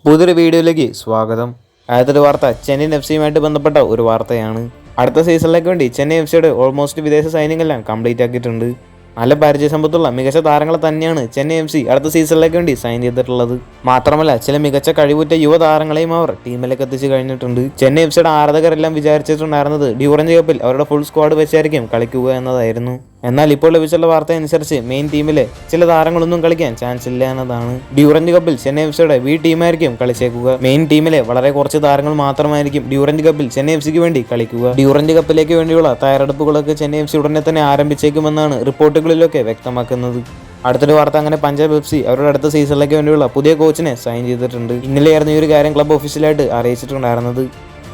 പുതിയൊരു വീഡിയോയിലേക്ക് സ്വാഗതം. ആദ്യത്തെ വാർത്ത ചെന്നൈയിൻ എഫ് സിയുമായിട്ട് ബന്ധപ്പെട്ട ഒരു വാർത്തയാണ്. അടുത്ത സീസണിലേക്ക് വേണ്ടി ചെന്നൈ എഫ് സിയുടെ ഓൾമോസ്റ്റ് വിദേശ സൈനികെല്ലാം കംപ്ലീറ്റ് ആക്കിയിട്ടുണ്ട്. നല്ല പരിചയസമ്പത്തുള്ള മികച്ച താരങ്ങൾ തന്നെയാണ് ചെന്നൈ എഫ് സി അടുത്ത സീസണിലേക്ക് വേണ്ടി സൈൻ ചെയ്തിട്ടുള്ളത്. മാത്രമല്ല ചില മികച്ച കഴിവുറ്റ യുവതാരങ്ങളെയും അവർ ടീമിലേക്ക് എത്തിച്ചു കഴിഞ്ഞിട്ടുണ്ട്. ചെന്നൈ എഫ് സിയുടെ ആരാധകരെല്ലാം വിചാരിച്ചിട്ടുണ്ടായിരുന്നത് ഡ്യൂറൻഡ് കപ്പിൽ അവരുടെ ഫുൾ സ്ക്വാഡ് വെച്ചായിരിക്കും കളിക്കുക എന്നതായിരുന്നു. എന്നാൽ ഇപ്പോൾ ലഭിച്ചുള്ള വാർത്ത അനുസരിച്ച് മെയിൻ ടീമിലെ ചില താരങ്ങളൊന്നും കളിക്കാൻ ചാൻസ് ഇല്ല എന്നതാണ്. ഡ്യൂറൻഡ് കപ്പിൽ ചെന്നൈ എഫ് സിയുടെ ബി ടീമായിരിക്കും കളിച്ചേക്കുക. മെയിൻ ടീമിലെ വളരെ കുറച്ച് താരങ്ങൾ മാത്രമായിരിക്കും ഡ്യൂറൻഡ് കപ്പിൽ ചെന്നൈ എഫ് സിക്ക് വേണ്ടി കളിക്കുക. ഡ്യൂറൻഡ് കപ്പിലേക്ക് വേണ്ടിയുള്ള തയ്യാറെടുപ്പുകളൊക്കെ ചെന്നൈ എഫ് സി ഉടനെ തന്നെ ആരംഭിച്ചേക്കുമെന്നാണ് റിപ്പോർട്ടുകളിലൊക്കെ വ്യക്തമാക്കുന്നത്. അടുത്തൊരു വാർത്ത അങ്ങനെ പഞ്ചാബ് എഫ് സി അവരുടെ അടുത്ത സീസണിലേക്ക് വേണ്ടിയുള്ള പുതിയ കോച്ചിനെ സൈൻ ചെയ്തിട്ടുണ്ട്. ഇന്നലെയായിരുന്നു ഈ ഒരു കാര്യം ക്ലബ് ഒഫീഷ്യലായിട്ട് അറിയിച്ചിട്ടുണ്ടായിരുന്നത്.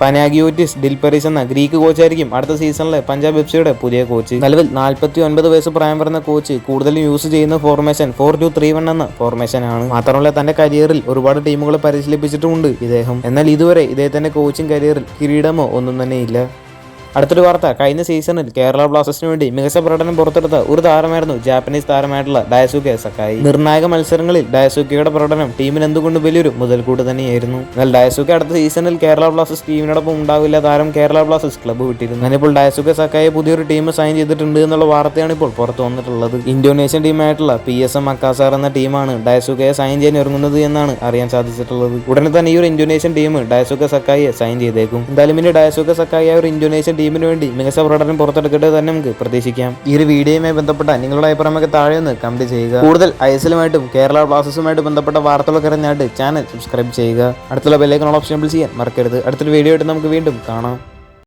പനാഗിയോറ്റിസ് ഡിൽപെറിസ് എന്ന ഗ്രീക്ക് കോച്ചായിരിക്കും അടുത്ത സീസണിലെ പഞ്ചാബ് എഫ് സിയുടെ പുതിയ കോച്ച്. നിലവിൽ 49 വയസ്സ് പ്രായം വരുന്ന കോച്ച് കൂടുതലും യൂസ് ചെയ്യുന്ന ഫോർമേഷൻ 4-2-3-1 എന്ന ഫോർമേഷൻ ആണ്. മാത്രമല്ല തന്റെ കരിയറിൽ ഒരുപാട് ടീമുകളെ പരിശീലിപ്പിച്ചിട്ടുമുണ്ട് ഇദ്ദേഹം. എന്നാൽ ഇതുവരെ ഇദ്ദേഹത്തിന്റെ കോച്ചിങ് കരിയറിൽ കിരീടമോ ഒന്നും തന്നെ ഇല്ല. അടുത്തൊരു വാർത്ത കഴിഞ്ഞ സീസണിൽ കേരള ബ്ലാസ്റ്റേഴ്സിന് വേണ്ടി മികച്ച പ്രകടനം പുറത്തെടുത്ത ഒരു താരമായിരുന്നു ജാപ്പനീസ് താരമായിട്ടുള്ള ഡയസുകെ സക്കായി. നിർണായക മത്സരങ്ങളിൽ ഡയസുക്കയുടെ പ്രകടനം ടീമിന് എന്തുകൊണ്ട് വലിയൊരു മുതൽക്കൂട്ട് തന്നെയായിരുന്നു. എന്നാൽ ഡയസുക അടുത്ത സീസണിൽ കേരള ബ്ലാസ്റ്റേഴ്സ് ടീമിനോടൊപ്പം ഉണ്ടാവില്ല. താരം കേരള ബ്ലാസ്റ്റേഴ്സ് ക്ലബ്ബ് വിട്ടിരുന്നു. അതിനിപ്പോൾ ഡയസുകെ സക്കായി പുതിയൊരു ടീം സൈൻ ചെയ്തിട്ടുണ്ട് എന്നുള്ള വാർത്തയാണ് ഇപ്പോൾ പുറത്തു വന്നിട്ടുള്ളത്. ഇന്തോനേഷ്യൻ ടീമായിട്ടുള്ള PSM മക്കാസാർ എന്ന ടീമാണ് ഡയസുകയെ സൈൻ ചെയ്യാൻ ഒരുങ്ങുന്നത് എന്നാണ് അറിയാൻ സാധിച്ചിട്ടുള്ളത്. ഉടനെ തന്നെ ഈ ഒരു ഇന്തോനേഷ്യൻ ടീം ഡയസുകെ സക്കായിയെ സൈൻ ചെയ്തേക്കും. എന്തായാലും ഇനി ഡയസുകെ സക്കായി ഒരു ഇന്തോനേഷ്യൻ ടീമിന് വേണ്ടി മികച്ച പ്രകടനം പുറത്തെടുക്കട്ടെ തന്നെ നമുക്ക് പ്രതീക്ഷിക്കാം. ഈ ഒരു വീഡിയോയുമായി ബന്ധപ്പെട്ട നിങ്ങളുടെ അഭിപ്രായമൊക്കെ താഴെ ഒന്ന് കമന്റ് ചെയ്യുക. കൂടുതൽ ISLുമായിട്ടും കേരള ബ്ലാസ്റ്റേഴ്സുമായിട്ട് ബന്ധപ്പെട്ട വാർത്തകളൊക്കെ അറിഞ്ഞായിട്ട് ചാനൽ സബ്സ്ക്രൈബ് ചെയ്യുക. അടുത്തുള്ള ബെല്ലൈക്കൺ ഓപ്ഷൻ ചെയ്യാൻ മറക്കരുത്. അടുത്തൊരു വീഡിയോ ആയിട്ട് നമുക്ക് വീണ്ടും കാണാം.